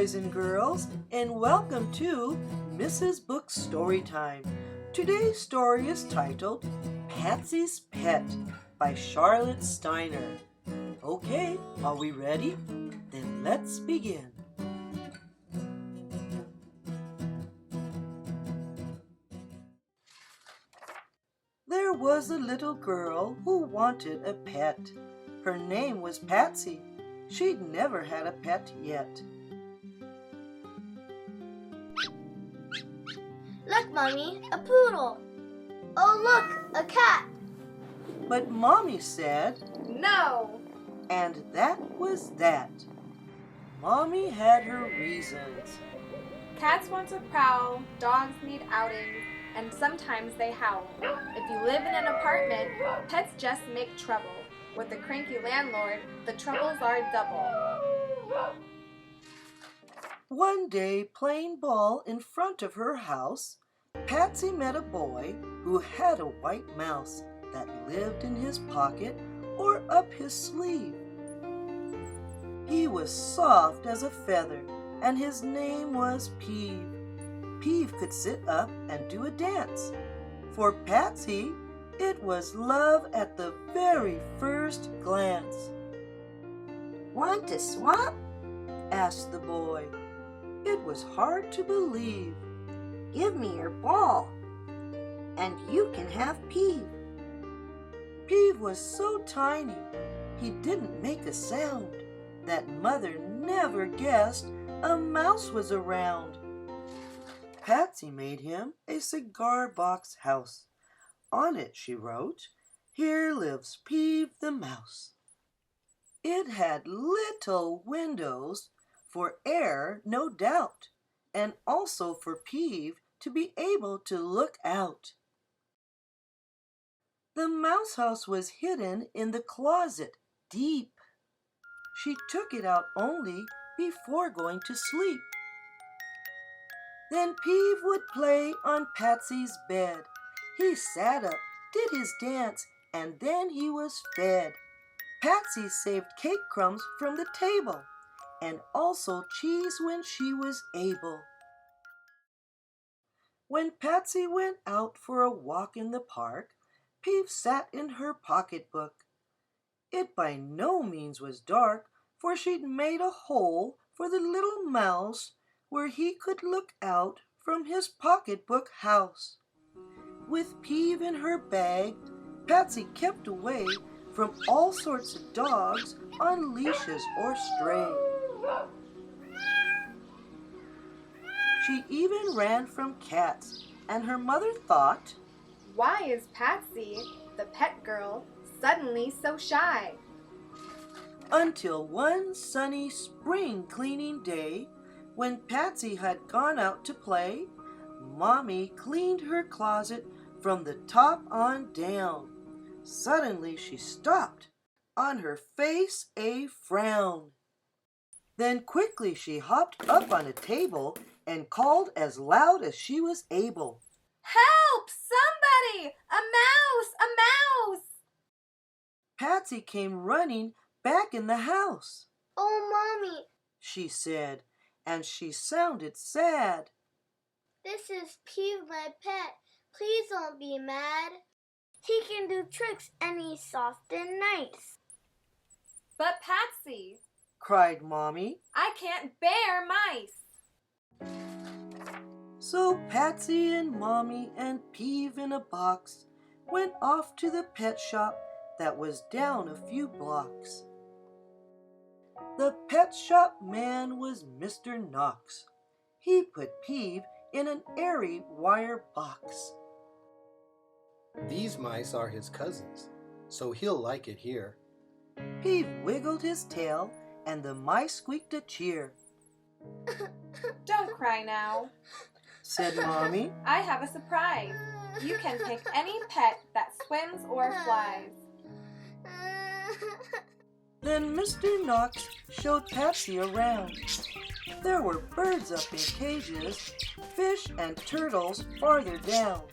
boys and girls, and welcome to Mrs. Book's Storytime. Today's story is titled Patsy's Pet by Charlotte Steiner. Okay, are we ready? Then let's begin. There was a little girl who wanted a pet. Her name was Patsy. She'd never had a pet yet. Look, Mommy, a poodle. Oh, look, a cat. But Mommy said, No! and that was that. Mommy had her reasons. Cats want to prowl, dogs need outings, and sometimes they howl. If you live in an apartment, pets just make trouble. With a cranky landlord, the troubles are double. One day, playing ball in front of her house, Patsy met a boy who had a white mouse that lived in his pocket or up his sleeve. He was soft as a feather, and his name was Peeve. Peeve could sit up and do a dance. For Patsy, it was love at the very first glance. "Want to swap?" asked the boy. It was hard to believe. "Give me your ball, and you can have Peeve." Peeve was so tiny, he didn't make a sound that Mother never guessed a mouse was around. Patsy made him a cigar box house. On it she wrote, "Here lives Peeve the mouse." It had little windows, for air, no doubt, and also for Peeve to be able to look out. The mouse house was hidden in the closet, deep. She took it out only before going to sleep. Then Peeve would play on Patsy's bed. He sat up, did his dance, and then he was fed. Patsy saved cake crumbs from the table, and also cheese when she was able. When Patsy went out for a walk in the park, Peeve sat in her pocketbook. It by no means was dark, for she'd made a hole for the little mouse where he could look out from his pocketbook house. With Peeve in her bag, Patsy kept away from all sorts of dogs on leashes or stray. She even ran from cats, and her mother thought, Why is Patsy, the pet girl, suddenly so shy? Until one sunny spring cleaning day, when Patsy had gone out to play, Mommy cleaned her closet from the top on down. Suddenly she stopped, on her face a frown. Then quickly she hopped up on a table and called as loud as she was able. Help! Somebody! A mouse! A mouse! Patsy came running back in the house. Oh, Mommy, She said, and she sounded sad. this is Peeve, my pet. Please don't be mad. He can do tricks and he's soft and nice. But Patsy, Cried Mommy. I can't bear mice. So Patsy and Mommy and Peeve in a box went off to the pet shop that was down a few blocks. The pet shop man was Mr. Knox. He put Peeve in an airy wire box. These mice are his cousins, so he'll like it here. Peeve wiggled his tail, and the mice squeaked a cheer. Don't cry now. Said Mommy. I have a surprise. You can pick any pet that swims or flies. Then Mr. Knox showed Patsy around. There were birds up in cages, fish and turtles farther down.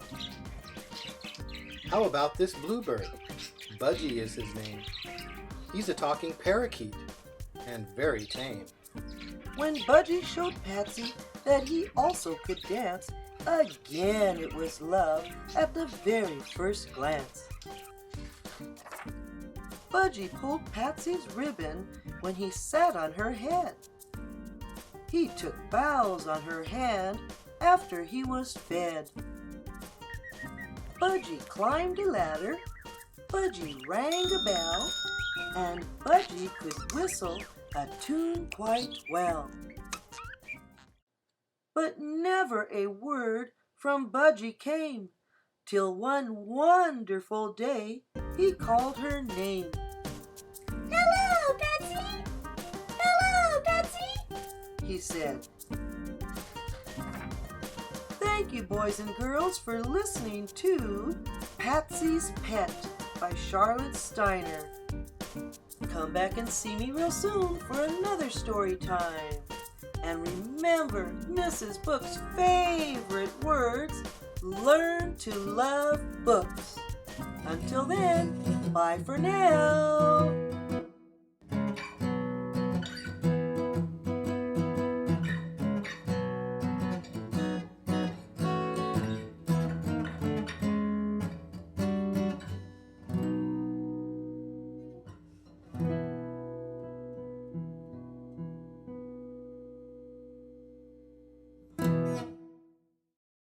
How about this bluebird? Budgie is his name. He's a talking parakeet and very tame. When Budgie showed Patsy that he also could dance, again it was love at the very first glance. Budgie pulled Patsy's ribbon when he sat on her head. He took bows on her hand after he was fed. Budgie climbed a ladder, Budgie rang a bell, and Budgie could whistle a tune quite well. But never a word from Budgie came, till one wonderful day he called her name. Hello, Patsy! Hello, Patsy! He said. Thank you, boys and girls, for listening to Patsy's Pet by Charlotte Steiner. Come back and see me real soon for another story time. And remember Mrs. Book's favorite words, learn to love books. Until then, bye for now.